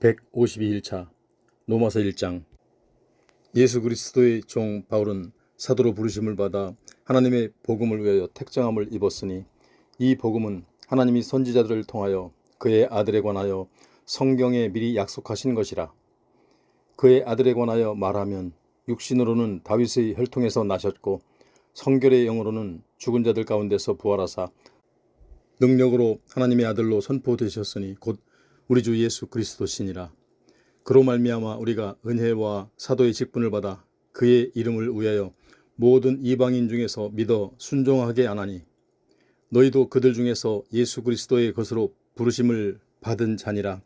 152일차 로마서 1장. 예수 그리스도의 종 바울은 사도로 부르심을 받아 하나님의 복음을 위하여 택정함을 입었으니 이 복음은 하나님이 선지자들을 통하여 그의 아들에 관하여 성경에 미리 약속하신 것이라. 그의 아들에 관하여 말하면 육신으로는 다윗의 혈통에서 나셨고 성결의 영으로는 죽은 자들 가운데서 부활하사 능력으로 하나님의 아들로 선포되셨으니 곧 우리 주 예수 그리스도시니라. 그로 말미암아 우리가 은혜와 사도의 직분을 받아 그의 이름을 위하여 모든 이방인 중에서 믿어 순종하게 하나니 너희도 그들 중에서 예수 그리스도의 것으로 부르심을 받은 자니라.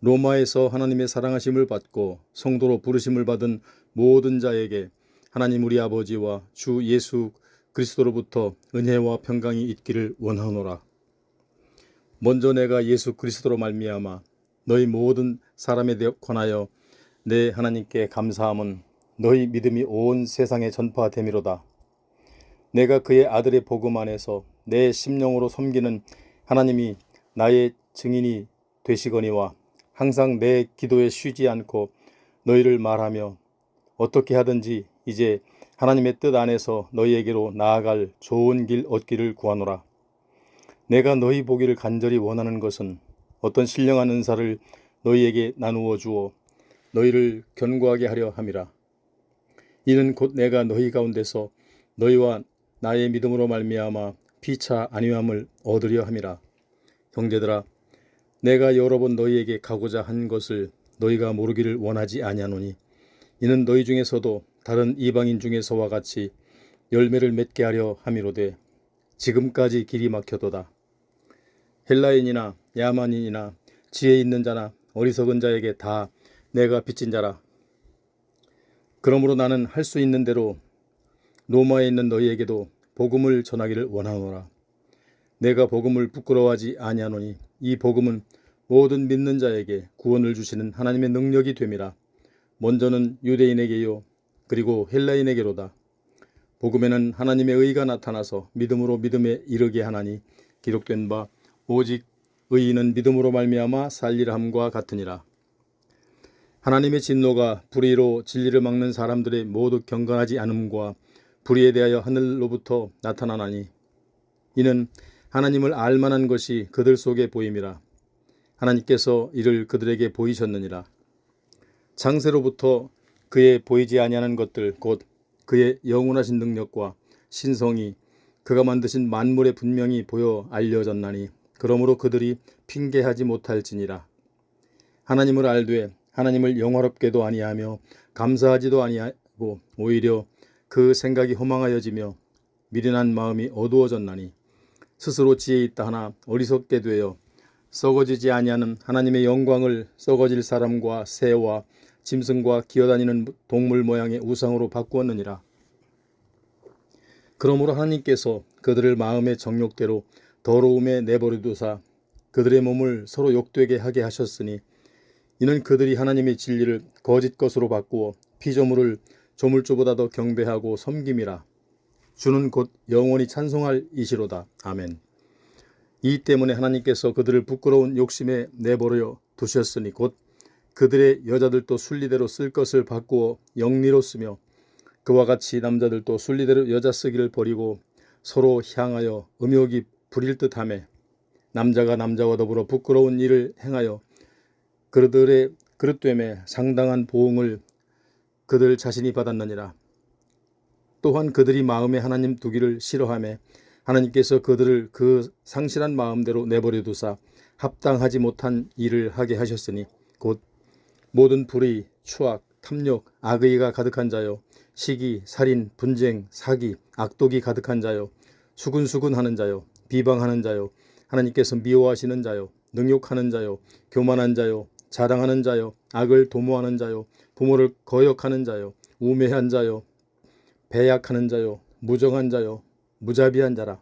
로마에서 하나님의 사랑하심을 받고 성도로 부르심을 받은 모든 자에게 하나님 우리 아버지와 주 예수 그리스도로부터 은혜와 평강이 있기를 원하노라. 먼저 내가 예수 그리스도로 말미암아 너희 모든 사람에 관하여 내 하나님께 감사함은 너희 믿음이 온 세상에 전파됨이로다. 내가 그의 아들의 복음 안에서 내 심령으로 섬기는 하나님이 나의 증인이 되시거니와 항상 내 기도에 쉬지 않고 너희를 말하며 어떻게 하든지 이제 하나님의 뜻 안에서 너희에게로 나아갈 좋은 길 얻기를 구하노라. 내가 너희 보기를 간절히 원하는 것은 어떤 신령한 은사를 너희에게 나누어 주어 너희를 견고하게 하려 함이라. 이는 곧 내가 너희 가운데서 너희와 나의 믿음으로 말미암아 피차 안위함을 얻으려 함이라. 형제들아, 내가 여러 번 너희에게 가고자 한 것을 너희가 모르기를 원하지 아니하노니 이는 너희 중에서도 다른 이방인 중에서와 같이 열매를 맺게 하려 함이로되 지금까지 길이 막혀도다. 헬라인이나 야만인이나 지혜 있는 자나 어리석은 자에게 다 내가 빚진 자라. 그러므로 나는 할 수 있는 대로 로마에 있는 너희에게도 복음을 전하기를 원하노라. 내가 복음을 부끄러워하지 아니하노니 이 복음은 모든 믿는 자에게 구원을 주시는 하나님의 능력이 됨이라. 먼저는 유대인에게요 그리고 헬라인에게로다. 복음에는 하나님의 의가 나타나서 믿음으로 믿음에 이르게 하나니 기록된 바 오직 의인은 믿음으로 말미암아 살리라 함과 같으니라. 하나님의 진노가 불의로 진리를 막는 사람들의 모두 경건하지 않음과 불의에 대하여 하늘로부터 나타나나니 이는 하나님을 알만한 것이 그들 속에 보임이라. 하나님께서 이를 그들에게 보이셨느니라. 창세로부터 그의 보이지 아니하는 것들 곧 그의 영원하신 능력과 신성이 그가 만드신 만물에 분명히 보여 알려졌나니 그러므로 그들이 핑계하지 못할지니라. 하나님을 알되 하나님을 영화롭게도 아니하며 감사하지도 아니하고 오히려 그 생각이 허망하여지며 미련한 마음이 어두워졌나니 스스로 지혜 있다 하나 어리석게 되어 썩어지지 아니하는 하나님의 영광을 썩어질 사람과 새와 짐승과 기어다니는 동물 모양의 우상으로 바꾸었느니라. 그러므로 하나님께서 그들을 마음의 정욕대로 더러움에 내버려두사 그들의 몸을 서로 욕되게 하게 하셨으니 이는 그들이 하나님의 진리를 거짓 것으로 바꾸어 피조물을 조물주보다 더 경배하고 섬김이라. 주는 곧 영원히 찬송할 이시로다. 아멘. 이 때문에 하나님께서 그들을 부끄러운 욕심에 내버려 두셨으니 곧 그들의 여자들도 순리대로 쓸 것을 바꾸어 영리로 쓰며 그와 같이 남자들도 순리대로 여자 쓰기를 버리고 서로 향하여 음욕이 부릴 듯하며 남자가 남자와 더불어 부끄러운 일을 행하여 그들의 그릇됨에 상당한 보응을 그들 자신이 받았느니라. 또한 그들이 마음에 하나님 두기를 싫어하며 하나님께서 그들을 그 상실한 마음대로 내버려 두사 합당하지 못한 일을 하게 하셨으니 곧 모든 불의, 추악, 탐욕, 악의가 가득한 자요 시기, 살인, 분쟁, 사기, 악독이 가득한 자요 수군수군하는 자요 비방하는 자요 하나님께서 미워하시는 자요 능욕하는 자요 교만한 자요 자랑하는 자요 악을 도모하는 자요 부모를 거역하는 자요 우매한 자요 배약하는 자요 무정한 자요 무자비한 자라.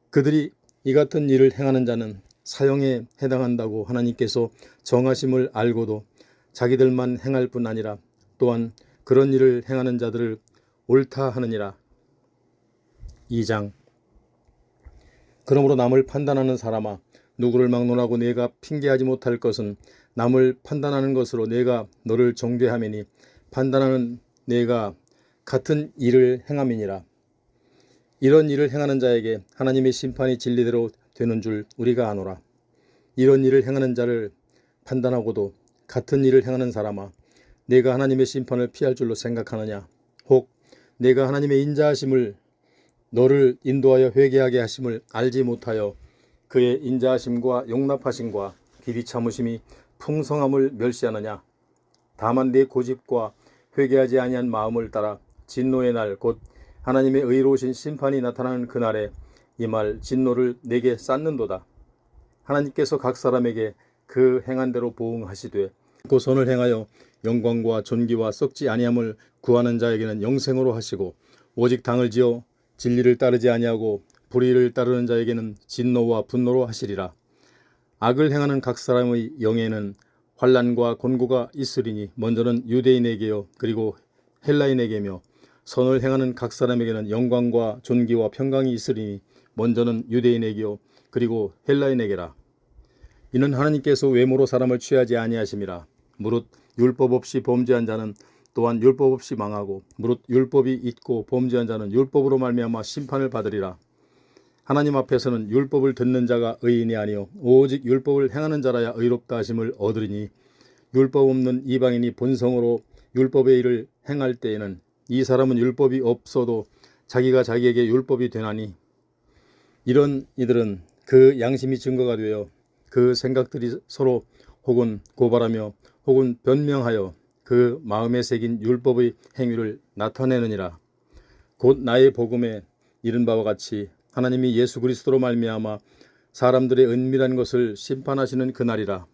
그들이 이 같은 일을 행하는 자는 사형에 해당한다고 하나님께서 정하심을 알고도 자기들만 행할 뿐 아니라 또한 그런 일을 행하는 자들을 옳다 하느니라. 2장. 그러므로 남을 판단하는 사람아 누구를 막론하고 내가 핑계하지 못할 것은 남을 판단하는 것으로 내가 너를 정죄하매니 판단하는 내가 같은 일을 행함이니라. 이런 일을 행하는 자에게 하나님의 심판이 진리대로 되는 줄 우리가 아노라. 이런 일을 행하는 자를 판단하고도 같은 일을 행하는 사람아, 내가 하나님의 심판을 피할 줄로 생각하느냐? 혹 내가 하나님의 인자하심을 너를 인도하여 회개하게 하심을 알지 못하여 그의 인자하심과 용납하심과 길이 참으심이 풍성함을 멸시하느냐? 다만 내 고집과 회개하지 아니한 마음을 따라 진노의 날 곧 하나님의 의로우신 심판이 나타나는 그날에 이 말 진노를 내게 쌓는도다. 하나님께서 각 사람에게 그 행한 대로 보응하시되 그 선을 행하여 영광과 존귀와 썩지 아니함을 구하는 자에게는 영생으로 하시고 오직 당을 지어 진리를 따르지 아니하고 불의를 따르는 자에게는 진노와 분노로 하시리라. 악을 행하는 각 사람의 영에는 환난과 곤고가 있으리니 먼저는 유대인에게요 그리고 헬라인에게며 선을 행하는 각 사람에게는 영광과 존귀와 평강이 있으리니 먼저는 유대인에게요 그리고 헬라인에게라. 이는 하나님께서 외모로 사람을 취하지 아니하심이라. 무릇 율법 없이 범죄한 자는 또한 율법 없이 망하고 무릇 율법이 있고 범죄한 자는 율법으로 말미암아 심판을 받으리라. 하나님 앞에서는 율법을 듣는 자가 의인이 아니요 오직 율법을 행하는 자라야 의롭다 하심을 얻으리니 율법 없는 이방인이 본성으로 율법의 일을 행할 때에는 이 사람은 율법이 없어도 자기가 자기에게 율법이 되나니 이런 이들은 그 양심이 증거가 되어 그 생각들이 서로 혹은 고발하며 혹은 변명하여 그 마음에 새긴 율법의 행위를 나타내느니라. 곧 나의 복음에 이른 바와 같이 하나님이 예수 그리스도로 말미암아 사람들의 은밀한 것을 심판하시는 그날이라.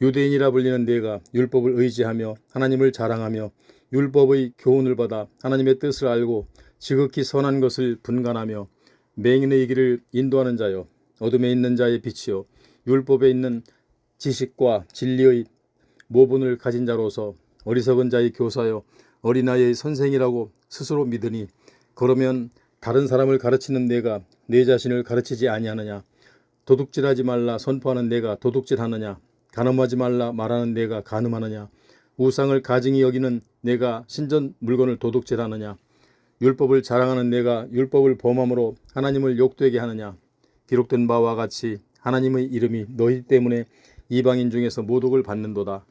유대인이라 불리는 내가 율법을 의지하며 하나님을 자랑하며 율법의 교훈을 받아 하나님의 뜻을 알고 지극히 선한 것을 분간하며 맹인의 길을 인도하는 자여 어둠에 있는 자의 빛이요 율법에 있는 지식과 진리의 모분을 가진 자로서 어리석은 자의 교사여 어린아이의 선생이라고 스스로 믿으니 그러면 다른 사람을 가르치는 내가 내 자신을 가르치지 아니하느냐? 도둑질하지 말라 선포하는 내가 도둑질하느냐? 간음하지 말라 말하는 내가 간음하느냐? 우상을 가증히 여기는 내가 신전 물건을 도둑질하느냐? 율법을 자랑하는 내가 율법을 범함으로 하나님을 욕되게 하느냐? 기록된 바와 같이 하나님의 이름이 너희 때문에 이방인 중에서 모독을 받는도다.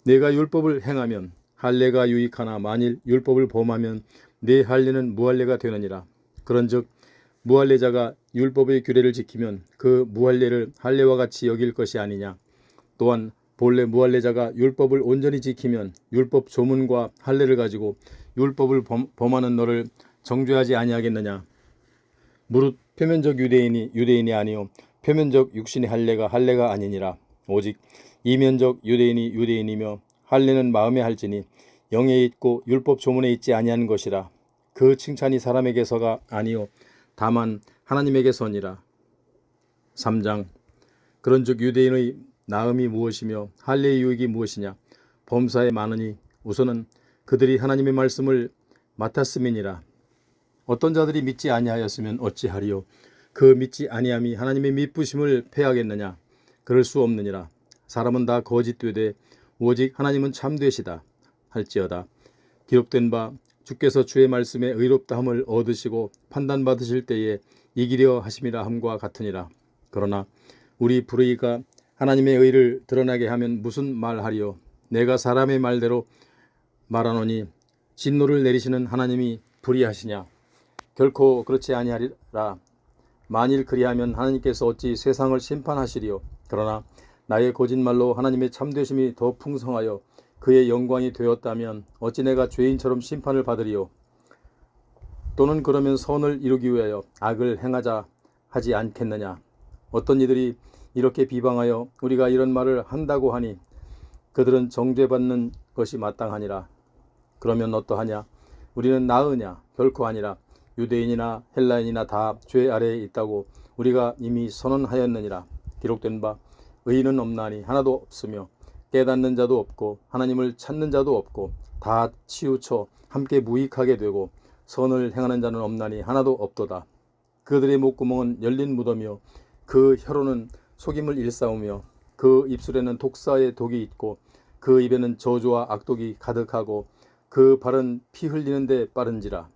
내가 율법을 행하면 할례가 유익하나 만일 율법을 범하면 내 할례는 무할례가 되느니라. 그런즉 무할례자가 율법의 규례를 지키면 그 무할례를 할례와 같이 여길 것이 아니냐. 또한 본래 무할례자가 율법을 온전히 지키면 율법 조문과 할례를 가지고 율법을 범하는 너를 정죄하지 아니하겠느냐. 무릇 표면적 유대인이 유대인이 아니요 표면적 육신의 할례가 아니니라. 오직 이면적 유대인이 유대인이며 할례는 마음에 할지니 영에 있고 율법 조문에 있지 아니한 것이라. 그 칭찬이 사람에게서가 아니요 다만 하나님에게서니라. 3장. 그런즉 유대인의 나음이 무엇이며 할례의 유익이 무엇이냐. 범사에 많으니 우선은 그들이 하나님의 말씀을 맡았음이니라. 어떤 자들이 믿지 아니하였으면 어찌하리요. 그 믿지 아니함이 하나님의 미쁘심을 패하겠느냐. 그럴 수 없느니라. 사람은 다 거짓되되 오직 하나님은 참되시다 할지어다. 기록된 바 주께서 주의 말씀에 의롭다함을 얻으시고 판단받으실 때에 이기려 하심이라 함과 같으니라. 그러나 우리 불의가 하나님의 의를 드러나게 하면 무슨 말하리요. 내가 사람의 말대로 말하노니 진노를 내리시는 하나님이 불의하시냐. 결코 그렇지 아니하리라. 만일 그리하면 하나님께서 어찌 세상을 심판하시리요. 그러나 나의 거짓말로 하나님의 참되심이 더 풍성하여 그의 영광이 되었다면 어찌 내가 죄인처럼 심판을 받으리요. 또는 그러면 선을 이루기 위하여 악을 행하자 하지 않겠느냐. 어떤 이들이 이렇게 비방하여 우리가 이런 말을 한다고 하니 그들은 정죄받는 것이 마땅하니라. 그러면 어떠하냐. 우리는 나으냐. 결코 아니라. 유대인이나 헬라인이나 다 죄 아래에 있다고 우리가 이미 선언하였느니라. 기록된 바 의인은 없나니 하나도 없으며 깨닫는 자도 없고 하나님을 찾는 자도 없고 다 치우쳐 함께 무익하게 되고 선을 행하는 자는 없나니 하나도 없도다. 그들의 목구멍은 열린 무덤이요 그 혀로는 속임을 일삼으며 그 그 입술에는 독사의 독이 있고 그 입에는 저주와 악독이 가득하고 그 발은 피 흘리는데 빠른지라.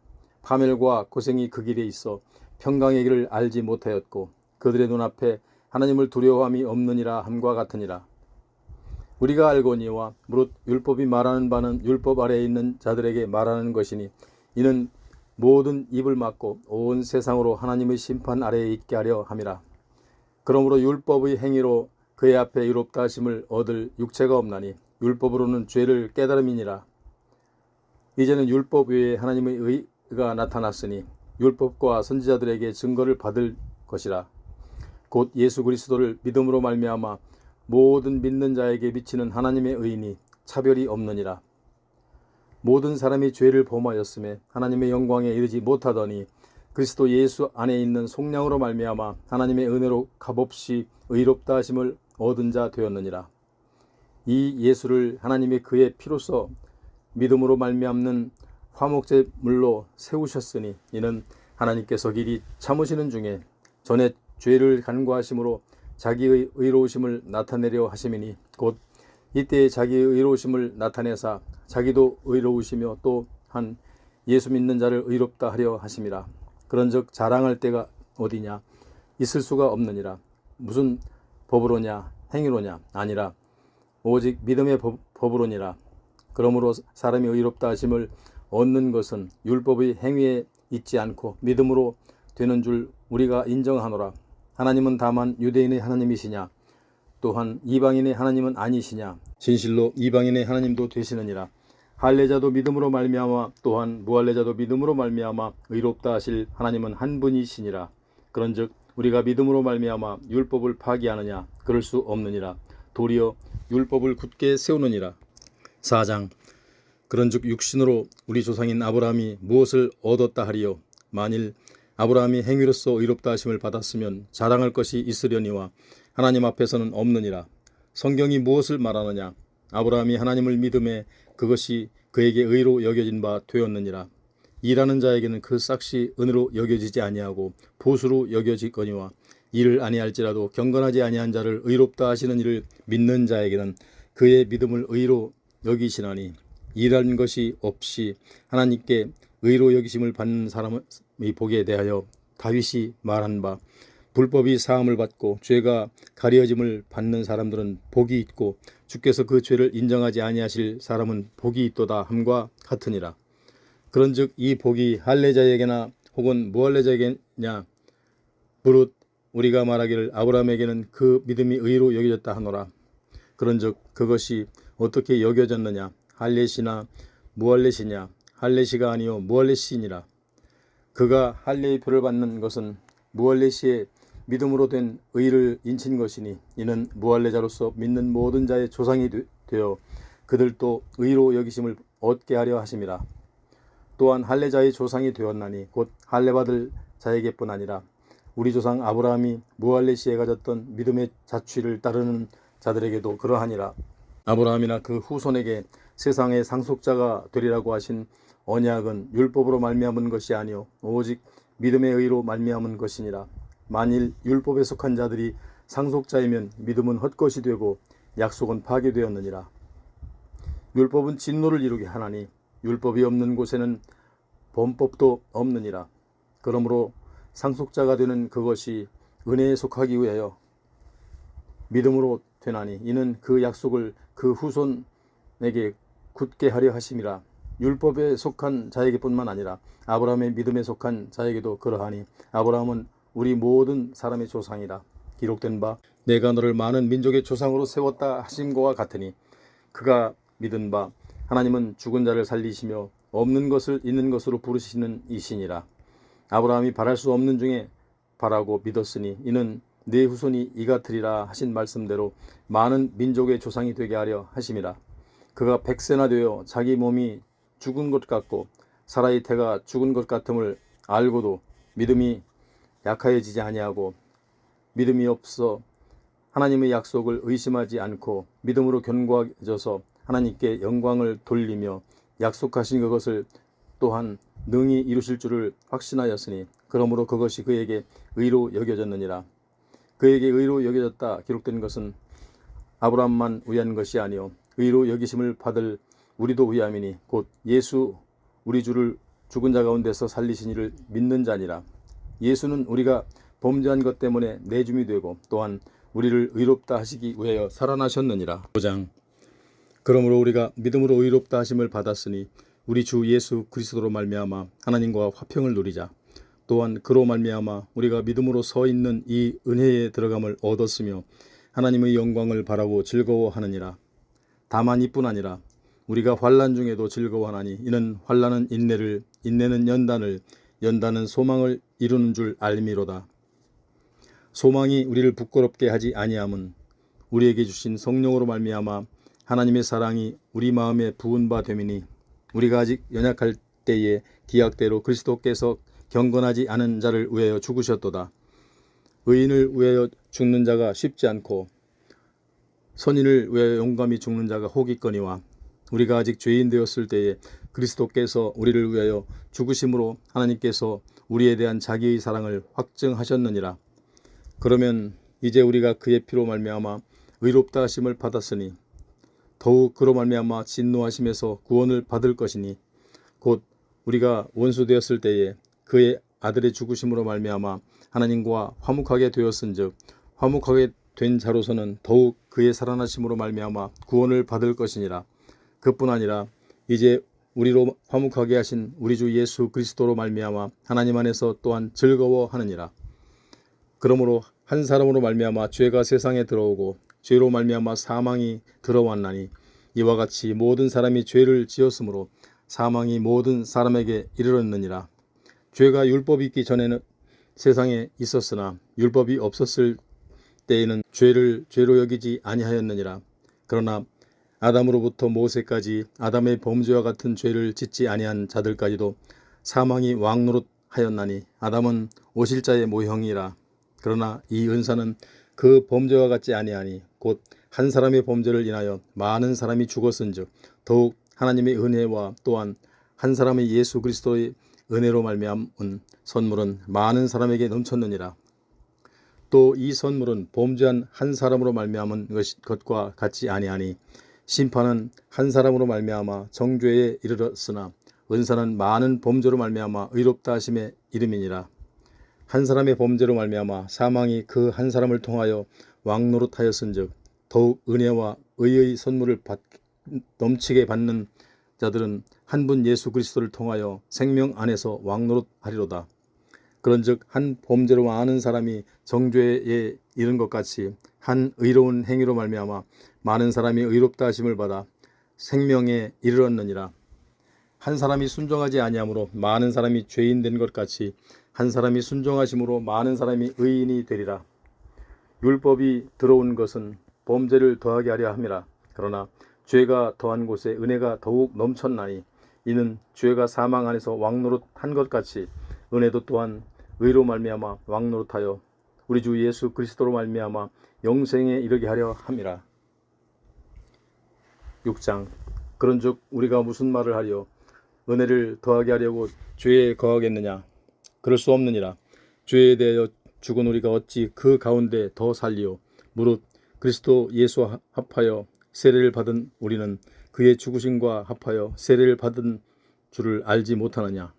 파멸과 고생이 그 길에 있어 평강의 길을 알지 못하였고 그들의 눈앞에 하나님을 두려워함이 없느니라 함과 같으니라. 우리가 알거니와 무릇 율법이 말하는 바는 율법 아래에 있는 자들에게 말하는 것이니 이는 모든 입을 막고 온 세상으로 하나님의 심판 아래에 있게 하려 함이라. 그러므로 율법의 행위로 그의 앞에 의롭다 하심을 얻을 육체가 없나니 율법으로는 죄를 깨달음이니라. 이제는 율법 외에 하나님의 의가 나타났으니 율법과 선지자들에게 증거를 받을 것이라. 곧 예수 그리스도를 믿음으로 말미암아 모든 믿는 자에게 미치는 하나님의 의인이 차별이 없느니라. 모든 사람이 죄를 범하였음에 하나님의 영광에 이르지 못하더니 그리스도 예수 안에 있는 속량으로 말미암아 하나님의 은혜로 값없이 의롭다 하심을 얻은 자 되었느니라. 이 예수를 하나님의 그의 피로써 믿음으로 말미암는 화목제물로 세우셨으니 이는 하나님께서 길이 참으시는 중에 전에 죄를 간과하심으로 자기의 의로우심을 나타내려 하심이니 곧 이때에 자기의 의로우심을 나타내사 자기도 의로우시며 또한 예수 믿는 자를 의롭다 하려 하심이라. 그런즉 자랑할 때가 어디냐? 있을 수가 없느니라. 무슨 법으로냐? 행위로냐? 아니라 오직 믿음의 법으로니라. 그러므로 사람이 의롭다 하심을 얻는 것은 율법의 행위에 있지 않고 믿음으로 되는 줄 우리가 인정하노라. 하나님은 다만 유대인의 하나님이시냐? 또한 이방인의 하나님은 아니시냐? 진실로 이방인의 하나님도 되시느니라. 할례자도 믿음으로 말미암아 또한 무할례자도 믿음으로 말미암아 의롭다 하실 하나님은 한 분이시니라. 그런즉 우리가 믿음으로 말미암아 율법을 파기하느냐? 그럴 수 없느니라. 도리어 율법을 굳게 세우느니라. 4장. 그런즉 육신으로 우리 조상인 아브라함이 무엇을 얻었다 하리요? 만일 아브라함이 행위로서 의롭다 하심을 받았으면 자랑할 것이 있으려니와 하나님 앞에서는 없느니라. 성경이 무엇을 말하느냐? 아브라함이 하나님을 믿음에 그것이 그에게 의로 여겨진 바 되었느니라. 일하는 자에게는 그 싹이 은으로 여겨지지 아니하고 보수로 여겨지거니와 일을 아니할지라도 경건하지 아니한 자를 의롭다 하시는 이를 믿는 자에게는 그의 믿음을 의로 여기시나니 일하는 것이 없이 하나님께 의로 여기심을 받는 사람의 복에 대하여 다윗이 말한 바 불법이 사함을 받고 죄가 가려짐을 받는 사람들은 복이 있고 주께서 그 죄를 인정하지 아니하실 사람은 복이 있도다 함과 같으니라. 그런즉 이 복이 할례자에게나 혹은 무할례자에게냐? 무릇 우리가 말하기를 아브라함에게는 그 믿음이 의로 여겨졌다 하노라. 그런즉 그것이 어떻게 여겨졌느냐? 할례시나 무할례시냐? 할례시가 아니요 무할례시니라. 그가 할례의 표를 받는 것은 무할례시의 믿음으로 된 의를 인친 것이니 이는 무할례자로서 믿는 모든 자의 조상이 되어 그들도 의로 여기심을 얻게 하려 하심이라. 또한 할례자의 조상이 되었나니 곧 할례받을 자에게뿐 아니라 우리 조상 아브라함이 무할례시에 가졌던 믿음의 자취를 따르는 자들에게도 그러하니라. 아브라함이나 그 후손에게 세상의 상속자가 되리라고 하신 언약은 율법으로 말미암은 것이 아니요 오직 믿음의 의로 말미암은 것이니라. 만일 율법에 속한 자들이 상속자이면 믿음은 헛것이 되고 약속은 파괴되었느니라. 율법은 진노를 이루게 하나니 율법이 없는 곳에는 범법도 없느니라. 그러므로 상속자가 되는 그것이 은혜에 속하기 위하여 믿음으로 되나니 이는 그 약속을 그 후손에게 굳게 하려 하심이라. 율법에 속한 자에게뿐만 아니라 아브라함의 믿음에 속한 자에게도 그러하니 아브라함은 우리 모든 사람의 조상이라. 기록된 바 내가 너를 많은 민족의 조상으로 세웠다 하심과 같으니 그가 믿은 바 하나님은 죽은 자를 살리시며 없는 것을 있는 것으로 부르시는 이시니라. 아브라함이 바랄 수 없는 중에 바라고 믿었으니 이는 네 후손이 이같으리라 하신 말씀대로 많은 민족의 조상이 되게 하려 하심이라. 그가 100세나 되어 자기 몸이 죽은 것 같고 사라의 태가 죽은 것 같음을 알고도 믿음이 약하여지지 아니하고 믿음이 없어 하나님의 약속을 의심하지 않고 믿음으로 견고해져서 하나님께 영광을 돌리며 약속하신 그것을 또한 능히 이루실 줄을 확신하였으니 그러므로 그것이 그에게 의로 여겨졌느니라. 그에게 의로 여겨졌다 기록된 것은 아브라함만 위한 것이 아니요 의로 여기심을 받을 우리도 위함이니 곧 예수 우리 주를 죽은 자 가운데서 살리신 이를 믿는 자니라. 예수는 우리가 범죄한 것 때문에 내줌이 되고 또한 우리를 의롭다 하시기 위하여 살아나셨느니라. 5장. 그러므로 우리가 믿음으로 의롭다 하심을 받았으니 우리 주 예수 그리스도로 말미암아 하나님과 화평을 누리자. 또한 그로 말미암아 우리가 믿음으로 서 있는 이 은혜에 들어감을 얻었으며 하나님의 영광을 바라고 즐거워하느니라. 다만 이뿐 아니라 우리가 환난 중에도 즐거워하나니 이는 환난은 인내를, 인내는 연단을, 연단은 소망을 이루는 줄 알미로다. 소망이 우리를 부끄럽게 하지 아니함은 우리에게 주신 성령으로 말미암아 하나님의 사랑이 우리 마음에 부은 바 됨이니 우리가 아직 연약할 때에 기약대로 그리스도께서 경건하지 않은 자를 위하여 죽으셨도다. 의인을 위하여 죽는 자가 쉽지 않고 선인을 위하여 용감히 죽는 자가 혹 있거니와 우리가 아직 죄인 되었을 때에 그리스도께서 우리를 위하여 죽으심으로 하나님께서 우리에 대한 자기의 사랑을 확증하셨느니라. 그러면 이제 우리가 그의 피로 말미암아 의롭다 하심을 받았으니 더욱 그로 말미암아 진노하심에서 구원을 받을 것이니 곧 우리가 원수 되었을 때에 그의 아들의 죽으심으로 말미암아 하나님과 화목하게 되었은즉 화목하게 된 자로서는 더욱 그의 살아나심으로 말미암아 구원을 받을 것이니라. 그뿐 아니라 이제 우리로 화목하게 하신 우리 주 예수 그리스도로 말미암아 하나님 안에서 또한 즐거워하느니라. 그러므로 한 사람으로 말미암아 죄가 세상에 들어오고 죄로 말미암아 사망이 들어왔나니 이와 같이 모든 사람이 죄를 지었으므로 사망이 모든 사람에게 이르렀느니라. 죄가 율법이 있기 전에는 세상에 있었으나 율법이 없었을 때에는 죄를 죄로 여기지 아니하였느니라. 그러나 아담으로부터 모세까지 아담의 범죄와 같은 죄를 짓지 아니한 자들까지도 사망이 왕노릇하였나니 아담은 오실자의 모형이라. 그러나 이 은사는 그 범죄와 같지 아니하니 곧 한 사람의 범죄를 인하여 많은 사람이 죽었은즉 더욱 하나님의 은혜와 또한 한 사람의 예수 그리스도의 은혜로 말미암은 선물은 많은 사람에게 넘쳤느니라. 또 이 선물은 범죄한 한 사람으로 말미암은 것과 같지 아니하니 심판은 한 사람으로 말미암아 정죄에 이르렀으나 은사는 많은 범죄로 말미암아 의롭다 하심의 이름이니라. 한 사람의 범죄로 말미암아 사망이 그 한 사람을 통하여 왕노릇하였은즉 더욱 은혜와 의의 선물을 넘치게 받는 자들은 한 분 예수 그리스도를 통하여 생명 안에서 왕노릇하리로다. 그런즉 한 범죄로 많은 사람이 정죄에 이른 것 같이 한 의로운 행위로 말미암아 많은 사람이 의롭다 하심을 받아 생명에 이르렀느니라. 한 사람이 순종하지 아니하므로 많은 사람이 죄인 된 것 같이 한 사람이 순종하심으로 많은 사람이 의인이 되리라. 율법이 들어온 것은 범죄를 더하게 하려 함이라. 그러나 죄가 더한 곳에 은혜가 더욱 넘쳤나니 이는 죄가 사망 안에서 왕노릇한 것 같이 은혜도 또한 의로 말미암아 왕노릇하여 우리 주 예수 그리스도로 말미암아 영생에 이르게 하려 함이라. 6장. 그런즉 우리가 무슨 말을 하려 은혜를 더하게 하려고 죄에 거하겠느냐? 그럴 수 없느니라. 죄에 대하여 죽은 우리가 어찌 그 가운데 더 살리요? 무릇 그리스도 예수와 합하여 세례를 받은 우리는 그의 죽으심과 합하여 세례를 받은 줄을 알지 못하느냐?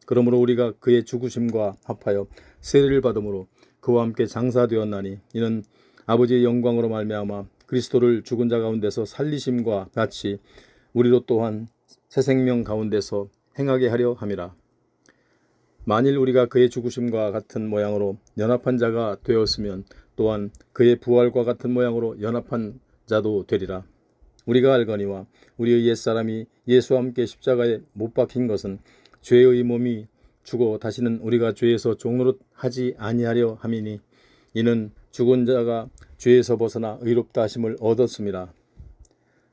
그러므로 우리가 그의 죽으심과 합하여 세례를 받음으로 그와 함께 장사되었나니 이는 아버지의 영광으로 말미암아 그리스도를 죽은 자 가운데서 살리심과 같이 우리로 또한 새 생명 가운데서 행하게 하려 함이라. 만일 우리가 그의 죽으심과 같은 모양으로 연합한 자가 되었으면 또한 그의 부활과 같은 모양으로 연합한 자도 되리라. 우리가 알거니와 우리의 옛사람이 예수와 함께 십자가에 못 박힌 것은 죄의 몸이 죽어 다시는 우리가 죄에서 종노릇하지 아니하려 함이니 이는 죽은 자가 죄에서 벗어나 의롭다 하심을 얻었습니다.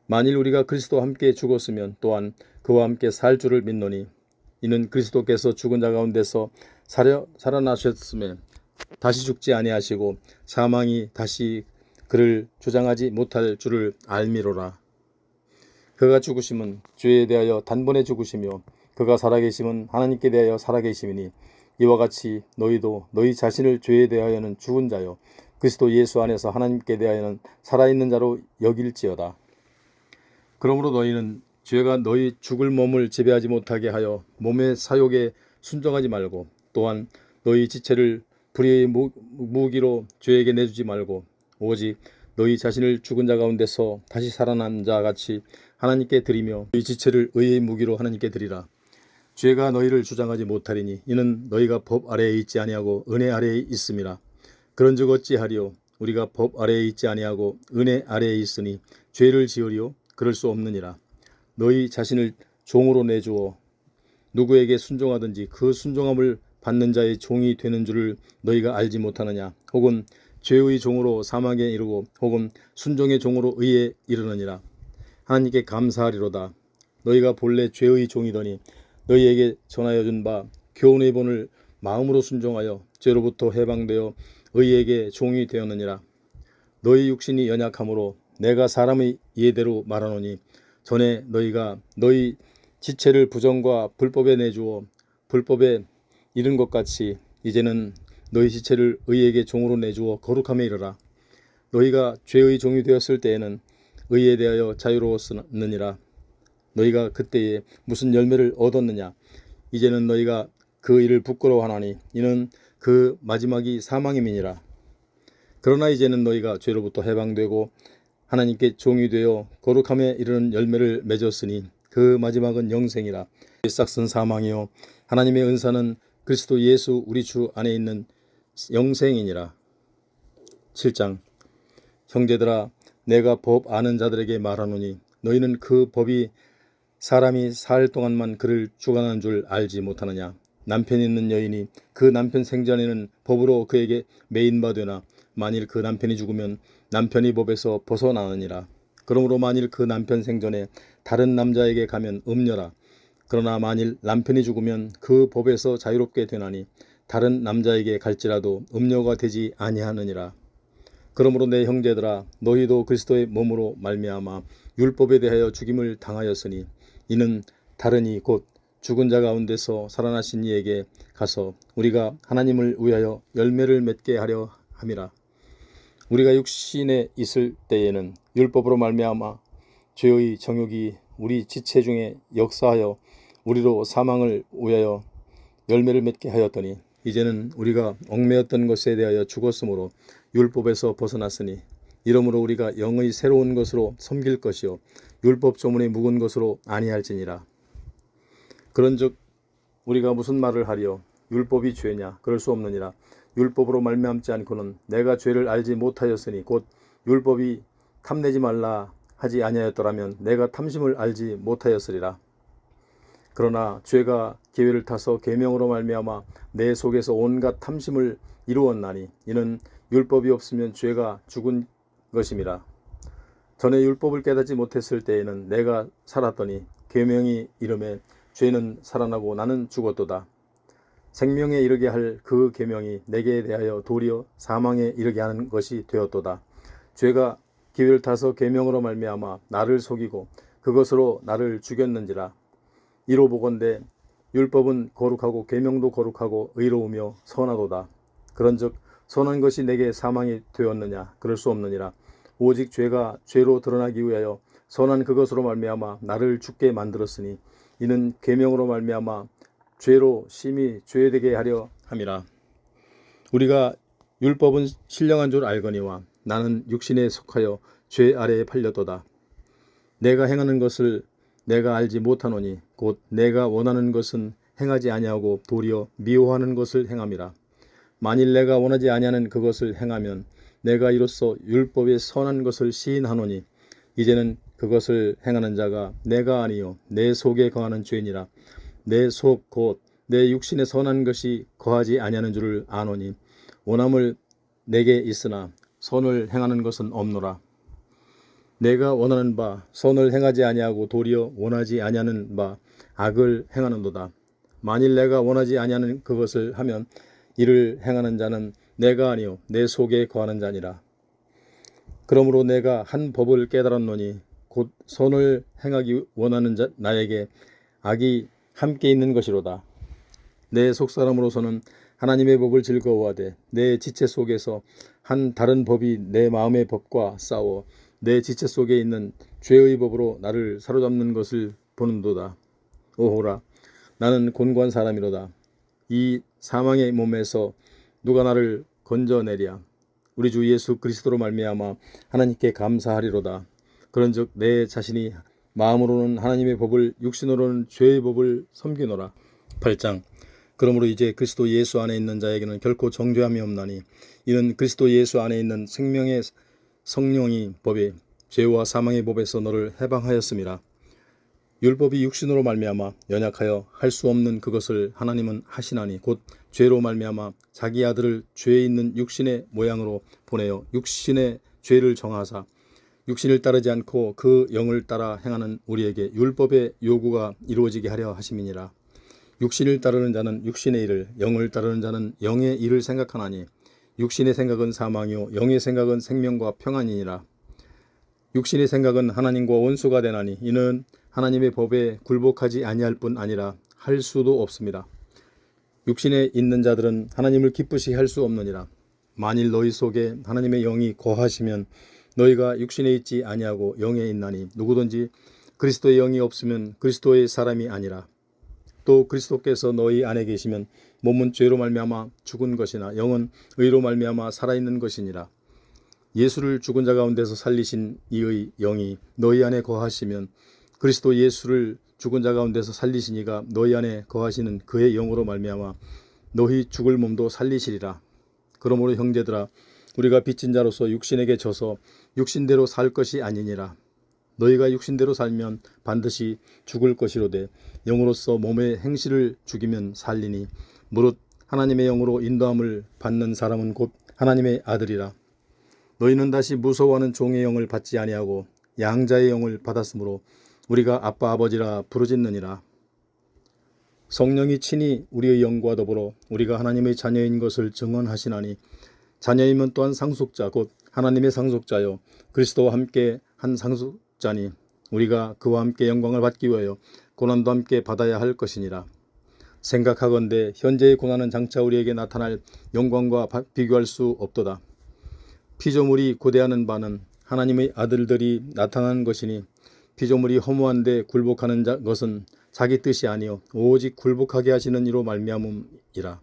만일 우리가 그리스도와 함께 죽었으면 또한 그와 함께 살 줄을 믿노니 이는 그리스도께서 죽은 자 가운데서 살아나셨음에 다시 죽지 아니하시고 사망이 다시 그를 주장하지 못할 줄을 알미로라. 그가 죽으심은 죄에 대하여 단번에 죽으시며 그가 살아계심은 하나님께 대하여 살아계심이니 이와 같이 너희도 너희 자신을 죄에 대하여는 죽은 자요 그리스도 예수 안에서 하나님께 대하여는 살아있는 자로 여길지어다. 그러므로 너희는 죄가 너희 죽을 몸을 지배하지 못하게 하여 몸의 사욕에 순종하지 말고, 또한 너희 지체를 불의의 무기로 죄에게 내주지 말고, 오직 너희 자신을 죽은 자 가운데서 다시 살아난 자 같이 하나님께 드리며 너희 지체를 의의 무기로 하나님께 드리라. 죄가 너희를 주장하지 못하리니 이는 너희가 법 아래에 있지 아니하고 은혜 아래에 있음이라. 그런즉 어찌하리요? 우리가 법 아래에 있지 아니하고 은혜 아래에 있으니 죄를 지으리요? 그럴 수 없느니라. 너희 자신을 종으로 내주어 누구에게 순종하든지 그 순종함을 받는 자의 종이 되는 줄을 너희가 알지 못하느냐? 혹은 죄의 종으로 사망에 이르고 혹은 순종의 종으로 의에 이르느니라. 하나님께 감사하리로다. 너희가 본래 죄의 종이더니 너희에게 전하여 준 바 교훈의 본을 마음으로 순종하여 죄로부터 해방되어 의에게 종이 되었느니라. 너희 육신이 연약함으로 내가 사람의 예대로 말하노니, 전에 너희가 너희 지체를 부정과 불법에 내주어 불법에 이른 것 같이 이제는 너희 지체를 의에게 종으로 내주어 거룩함에 이르라. 너희가 죄의 종이 되었을 때에는 의에 대하여 자유로웠느니라. 너희가 그때에 무슨 열매를 얻었느냐? 이제는 너희가 그 일을 부끄러워하나니 이는 그 마지막이 사망임이니라. 그러나 이제는 너희가 죄로부터 해방되고 하나님께 종이 되어 거룩함에 이르는 열매를 맺었으니 그 마지막은 영생이라. 싹슨 사망이요 하나님의 은사는 그리스도 예수 우리 주 안에 있는 영생이니라. 7장. 형제들아, 내가 법 아는 자들에게 말하노니 너희는 그 법이 사람이 살 동안만 그를 주관하는 줄 알지 못하느냐? 남편이 있는 여인이 그 남편 생전에는 법으로 그에게 매인바 되나 만일 그 남편이 죽으면 남편이 법에서 벗어나느니라. 그러므로 만일 그 남편 생전에 다른 남자에게 가면 음녀라. 그러나 만일 남편이 죽으면 그 법에서 자유롭게 되나니 다른 남자에게 갈지라도 음녀가 되지 아니하느니라. 그러므로 내 형제들아, 너희도 그리스도의 몸으로 말미암아 율법에 대하여 죽임을 당하였으니 이는 다른이 곧 죽은 자 가운데서 살아나신 이에게 가서 우리가 하나님을 위하여 열매를 맺게 하려 함이라. 우리가 육신에 있을 때에는 율법으로 말미암아 죄의 정욕이 우리 지체 중에 역사하여 우리로 사망을 위하여 열매를 맺게 하였더니 이제는 우리가 얽매였던 것에 대하여 죽었으므로 율법에서 벗어났으니 이러므로 우리가 영의 새로운 것으로 섬길 것이요 율법 조문에 묵은 것으로 아니할지니라. 그런즉 우리가 무슨 말을 하리요? 율법이 죄냐? 그럴 수 없느니라. 율법으로 말미암지 않고는 내가 죄를 알지 못하였으니 곧 율법이 탐내지 말라 하지 아니하였더라면 내가 탐심을 알지 못하였으리라. 그러나 죄가 기회를 타서 계명으로 말미암아 내 속에서 온갖 탐심을 이루었나니 이는 율법이 없으면 죄가 죽은 것임이라. 전에 율법을 깨닫지 못했을 때에는 내가 살았더니 계명이 이름에 죄는 살아나고 나는 죽었도다. 생명에 이르게 할 그 계명이 내게 대하여 도리어 사망에 이르게 하는 것이 되었도다. 죄가 기회를 타서 계명으로 말미암아 나를 속이고 그것으로 나를 죽였는지라. 이로 보건대 율법은 거룩하고 계명도 거룩하고 의로우며 선하도다. 그런즉 선한 것이 내게 사망이 되었느냐? 그럴 수 없느니라. 오직 죄가 죄로 드러나기 위하여 선한 그것으로 말미암아 나를 죽게 만들었으니 이는 계명으로 말미암아 죄로 심히 죄되게 하려 함이라. 우리가 율법은 신령한 줄 알거니와 나는 육신에 속하여 죄 아래에 팔렸도다. 내가 행하는 것을 내가 알지 못하노니 곧 내가 원하는 것은 행하지 아니하고 도리어 미워하는 것을 행함이라. 만일 내가 원하지 아니하는 그것을 행하면 내가 이로써 율법의 선한 것을 시인하노니 이제는 그것을 행하는 자가 내가 아니요 내 속에 거하는 죄니라. 내 속 곧 내 육신에 선한 것이 거하지 아니하는 줄을 아노니 원함을 내게 있으나 선을 행하는 것은 없노라. 내가 원하는 바 선을 행하지 아니하고 도리어 원하지 아니하는 바 악을 행하는도다. 만일 내가 원하지 아니하는 그것을 하면 이를 행하는 자는 내가 아니요 내 속에 거하는 자니라. 그러므로 내가 한 법을 깨달았노니 곧 선을 행하기 원하는 나에게 악이 함께 있는 것이로다. 내 속사람으로서는 하나님의 법을 즐거워하되 내 지체 속에서 한 다른 법이 내 마음의 법과 싸워 내 지체 속에 있는 죄의 법으로 나를 사로잡는 것을 보는도다. 오호라, 나는 곤고한 사람이로다. 이 사망의 몸에서 누가 나를 건져내랴. 우리 주 예수 그리스도로 말미암아 하나님께 감사하리로다. 그런즉 내 자신이 마음으로는 하나님의 법을, 육신으로는 죄의 법을 섬기노라. 8장. 그러므로 이제 그리스도 예수 안에 있는 자에게는 결코 정죄함이 없나니 이는 그리스도 예수 안에 있는 생명의 성령이 법의 죄와 사망의 법에서 너를 해방하였음이라. 율법이 육신으로 말미암아 연약하여 할 수 없는 그것을 하나님은 하시나니 곧 죄로 말미암아 자기 아들을 죄 있는 육신의 모양으로 보내어 육신의 죄를 정하사 육신을 따르지 않고 그 영을 따라 행하는 우리에게 율법의 요구가 이루어지게 하려 하심이니라. 육신을 따르는 자는 육신의 일을, 영을 따르는 자는 영의 일을 생각하나니 육신의 생각은 사망이요 영의 생각은 생명과 평안이니라. 육신의 생각은 하나님과 원수가 되나니 이는 하나님의 법에 굴복하지 아니할 뿐 아니라 할 수도 없습니다. 육신에 있는 자들은 하나님을 기쁘시게 할 수 없느니라. 만일 너희 속에 하나님의 영이 거하시면 너희가 육신에 있지 아니하고 영에 있나니 누구든지 그리스도의 영이 없으면 그리스도의 사람이 아니라. 또 그리스도께서 너희 안에 계시면 몸은 죄로 말미암아 죽은 것이나 영은 의로 말미암아 살아있는 것이니라. 예수를 죽은 자 가운데서 살리신 이의 영이 너희 안에 거하시면 그리스도 예수를 죽은 자 가운데서 살리신 이가 너희 안에 거하시는 그의 영으로 말미암아 너희 죽을 몸도 살리시리라. 그러므로 형제들아, 우리가 빚진 자로서 육신에게 져서 육신대로 살 것이 아니니라. 너희가 육신대로 살면 반드시 죽을 것이로되 영으로서 몸의 행실을 죽이면 살리니 무릇 하나님의 영으로 인도함을 받는 사람은 곧 하나님의 아들이라. 너희는 다시 무서워하는 종의 영을 받지 아니하고 양자의 영을 받았으므로 우리가 아빠 아버지라 부르짖느니라. 성령이 친히 우리의 영과 더불어 우리가 하나님의 자녀인 것을 증언하시나니 자녀이면 또한 상속자 곧 하나님의 상속자요 그리스도와 함께 한 상속자니 우리가 그와 함께 영광을 받기 위하여 고난도 함께 받아야 할 것이니라. 생각하건대 현재의 고난은 장차 우리에게 나타날 영광과 비교할 수 없도다. 피조물이 고대하는 바는 하나님의 아들들이 나타나는 것이니 피조물이 허무한데 굴복하는 것은 자기 뜻이 아니요 오직 굴복하게 하시는 이로 말미암음이라.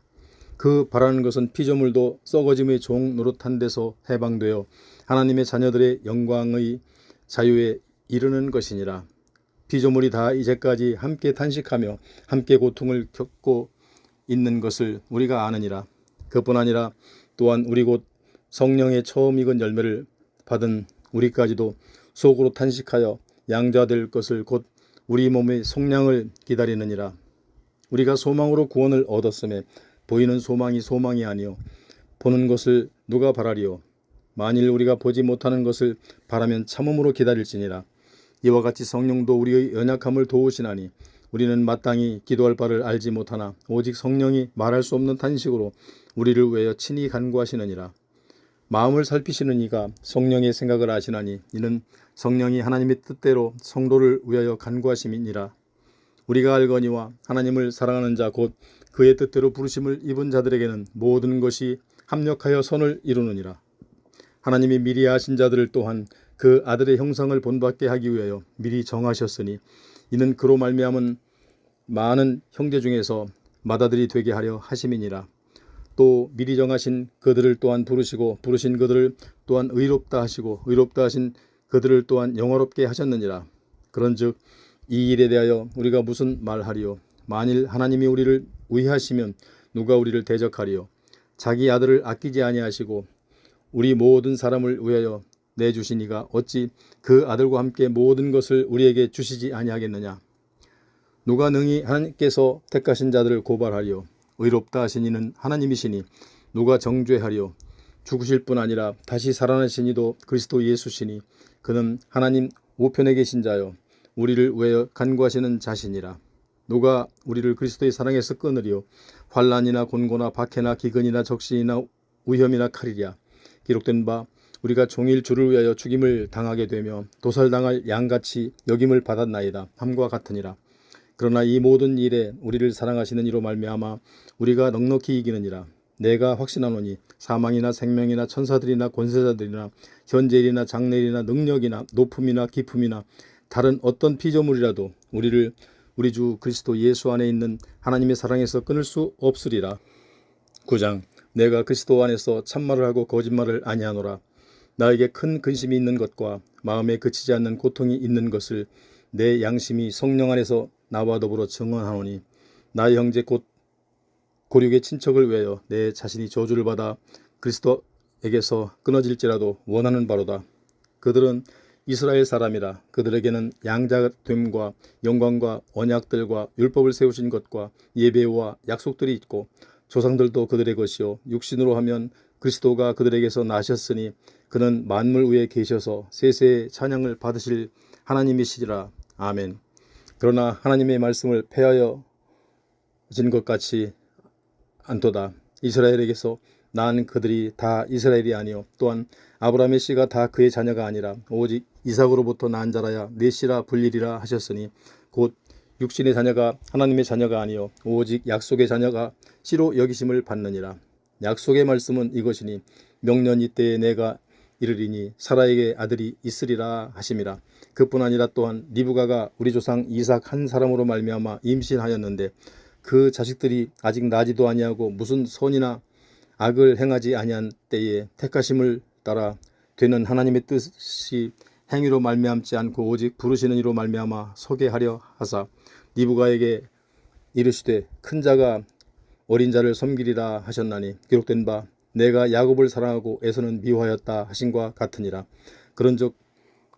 그 바라는 것은 피조물도 썩어짐의 종 노릇한 데서 해방되어 하나님의 자녀들의 영광의 자유에 이르는 것이니라. 피조물이 다 이제까지 함께 탄식하며 함께 고통을 겪고 있는 것을 우리가 아느니라. 그뿐 아니라 또한 우리 곧 성령의 처음 익은 열매를 받은 우리까지도 속으로 탄식하여 양자될 것을 곧 우리 몸의 속량을 기다리느니라. 우리가 소망으로 구원을 얻었음에 보이는 소망이 소망이 아니요 보는 것을 누가 바라리요. 만일 우리가 보지 못하는 것을 바라면 참음으로 기다릴지니라. 이와 같이 성령도 우리의 연약함을 도우시나니 우리는 마땅히 기도할 바를 알지 못하나 오직 성령이 말할 수 없는 탄식으로 우리를 위하여 친히 간구하시느니라. 마음을 살피시는 이가 성령의 생각을 아시나니 이는 성령이 하나님의 뜻대로 성도를 위하여 간구하심이니라. 우리가 알거니와 하나님을 사랑하는 자 곧 그의 뜻대로 부르심을 입은 자들에게는 모든 것이 합력하여 선을 이루느니라. 하나님이 미리 아신 자들을 또한 그 아들의 형상을 본받게 하기 위하여 미리 정하셨으니 이는 그로 말미암은 많은 형제 중에서 맏아들이 되게 하려 하심이니라. 또 미리 정하신 그들을 또한 부르시고 부르신 그들을 또한 의롭다 하시고 의롭다 하신 그들을 또한 영화롭게 하셨느니라. 그런즉 이 일에 대하여 우리가 무슨 말하리요. 만일 하나님이 우리를 위하시면 누가 우리를 대적하리요. 자기 아들을 아끼지 아니하시고 우리 모든 사람을 위하여 내주신 이가 어찌 그 아들과 함께 모든 것을 우리에게 주시지 아니하겠느냐. 누가 능히 하나님께서 택하신 자들을 고발하리요. 의롭다 하신 이는 하나님이시니 누가 정죄하리요. 죽으실 뿐 아니라 다시 살아나신 이도 그리스도 예수시니 그는 하나님 우편에 계신 자요 우리를 위하여 간구하시는 자시니라. 누가 우리를 그리스도의 사랑에서 끊으리요. 환난이나 곤고나 박해나 기근이나 적신이나 위험이나 칼이랴. 기록된 바 우리가 종일 주를 위하여 죽임을 당하게 되며 도살당할 양같이 여김을 받았나이다 함과 같으니라. 그러나 이 모든 일에 우리를 사랑하시는 이로 말미암아 우리가 넉넉히 이기느니라. 내가 확신하노니 사망이나 생명이나 천사들이나 권세자들이나 현재일이나 장래일이나 능력이나 높음이나 깊음이나 다른 어떤 피조물이라도 우리를 우리 주 그리스도 예수 안에 있는 하나님의 사랑에서 끊을 수 없으리라. 9장. 내가 그리스도 안에서 참말을 하고 거짓말을 아니하노라. 나에게 큰 근심이 있는 것과 마음에 그치지 않는 고통이 있는 것을 내 양심이 성령 안에서 나와 더불어 증언하노니, 나의 형제 곧 고륙의 친척을 위하여 내 자신이 저주를 받아 그리스도에게서 끊어질지라도 원하는 바로다. 그들은 이스라엘 사람이라. 그들에게는 양자됨과 영광과 언약들과 율법을 세우신 것과 예배와 약속들이 있고 조상들도 그들의 것이요 육신으로 하면 그리스도가 그들에게서 나셨으니 그는 만물 위에 계셔서 세세의 찬양을 받으실 하나님이시리라. 아멘. 그러나 하나님의 말씀을 폐하여 진 것 같이 않도다. 이스라엘에게서 난 그들이 다 이스라엘이 아니요 또한 아브라함의 씨가 다 그의 자녀가 아니라 오직 이삭으로부터 난 자라야 내 씨라 불리리라 하셨으니, 곧 육신의 자녀가 하나님의 자녀가 아니요 오직 약속의 자녀가 씨로 여기심을 받느니라. 약속의 말씀은 이것이니 명년 이때에 내가 이르리니 사라에게 아들이 있으리라 하심이라. 그뿐 아니라 또한 리브가가 우리 조상 이삭 한 사람으로 말미암아 임신하였는데 그 자식들이 아직 나지도 아니하고 무슨 선이나 악을 행하지 아니한 때에 택하심을 따라 되는 하나님의 뜻이 행위로 말미암지 않고 오직 부르시는 이로 말미암아 서게 하려 하사 리브가에게 이르시되 큰 자가 어린 자를 섬기리라 하셨나니, 기록된 바 내가 야곱을 사랑하고 에서는 미워하였다 하신과 같으니라. 그런즉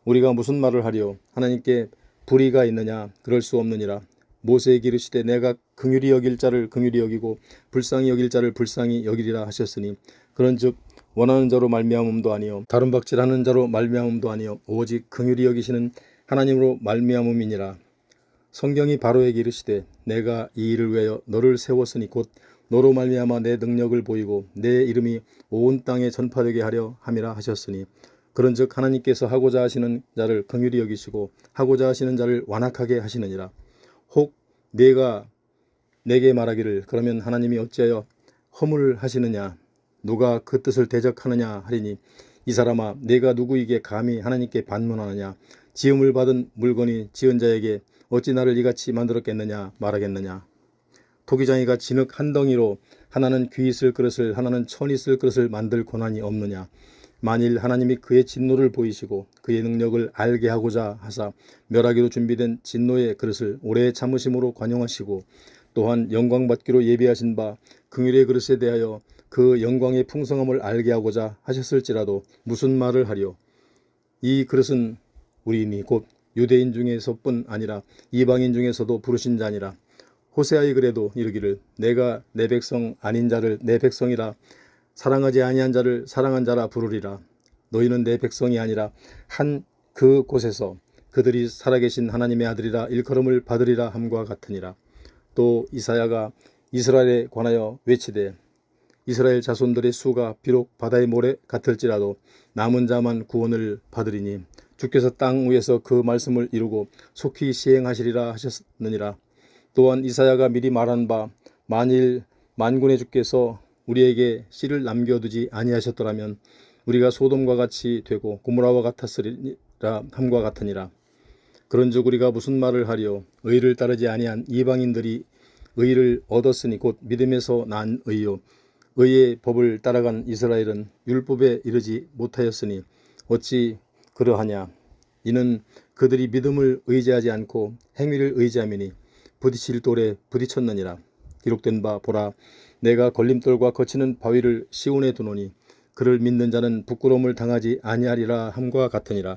우리가 무슨 말을 하리요? 하나님께 불의가 있느냐? 그럴 수 없느니라. 모세에게 이르시되 내가 긍휼히 여길 자를 긍휼히 여기고 불쌍히 여길 자를 불쌍히 여기리라 하셨으니, 그런즉 원하는 자로 말미암음도 아니요 다른 박질하는 자로 말미암음도 아니요 오직 긍휼히 여기시는 하나님으로 말미암음이니라. 성경이 바로에게 이르시되 내가 이 일을 위하여 너를 세웠으니 곧 너로 말미암아 내 능력을 보이고 내 이름이 온 땅에 전파되게 하려 함이라 하셨으니, 그런즉 하나님께서 하고자 하시는 자를 긍휼히 여기시고 하고자 하시는 자를 완악하게 하시느니라. 혹 내가 내게 말하기를 그러면 하나님이 어찌하여 허물하시느냐? 누가 그 뜻을 대적하느냐 하리니, 이 사람아 내가 누구에게 감히 하나님께 반문하느냐? 지음을 받은 물건이 지은 자에게 어찌 나를 이같이 만들었겠느냐 말하겠느냐? 토기장이가 진흙 한 덩이로 하나는 귀 있을 그릇을 하나는 천 있을 그릇을 만들 권한이 없느냐? 만일 하나님이 그의 진노를 보이시고 그의 능력을 알게 하고자 하사 멸하기로 준비된 진노의 그릇을 오래 참으심으로 관용하시고 또한 영광받기로 예비하신 바 긍휼의 그릇에 대하여 그 영광의 풍성함을 알게 하고자 하셨을지라도 무슨 말을 하리요? 이 그릇은 우리니 곧 유대인 중에서뿐 아니라 이방인 중에서도 부르신 자니라. 호세아의 글에도 이르기를 내가 내 백성 아닌 자를 내 백성이라 사랑하지 아니한 자를 사랑한 자라 부르리라. 너희는 내 백성이 아니라 한 그 곳에서 그들이 살아계신 하나님의 아들이라 일컬음을 받으리라 함과 같으니라. 또 이사야가 이스라엘에 관하여 외치되 이스라엘 자손들의 수가 비록 바다의 모래 같을지라도 남은 자만 구원을 받으리니 주께서 땅 위에서 그 말씀을 이루고 속히 시행하시리라 하셨느니라. 또한 이사야가 미리 말한 바 만일 만군의 주께서 우리에게 씨를 남겨두지 아니하셨더라면 우리가 소돔과 같이 되고 고모라와 같았으리라 함과 같으니라. 그런즉 우리가 무슨 말을 하리요? 의를 따르지 아니한 이방인들이 의를 얻었으니 곧 믿음에서 난 의요 의의 법을 따라간 이스라엘은 율법에 이르지 못하였으니 어찌 그러하냐? 이는 그들이 믿음을 의지하지 않고 행위를 의지함이니 부딪힐 돌에 부딪혔느니라. 기록된 바 보라 내가 걸림돌과 거치는 바위를 시온에 두노니 그를 믿는 자는 부끄러움을 당하지 아니하리라 함과 같으니라.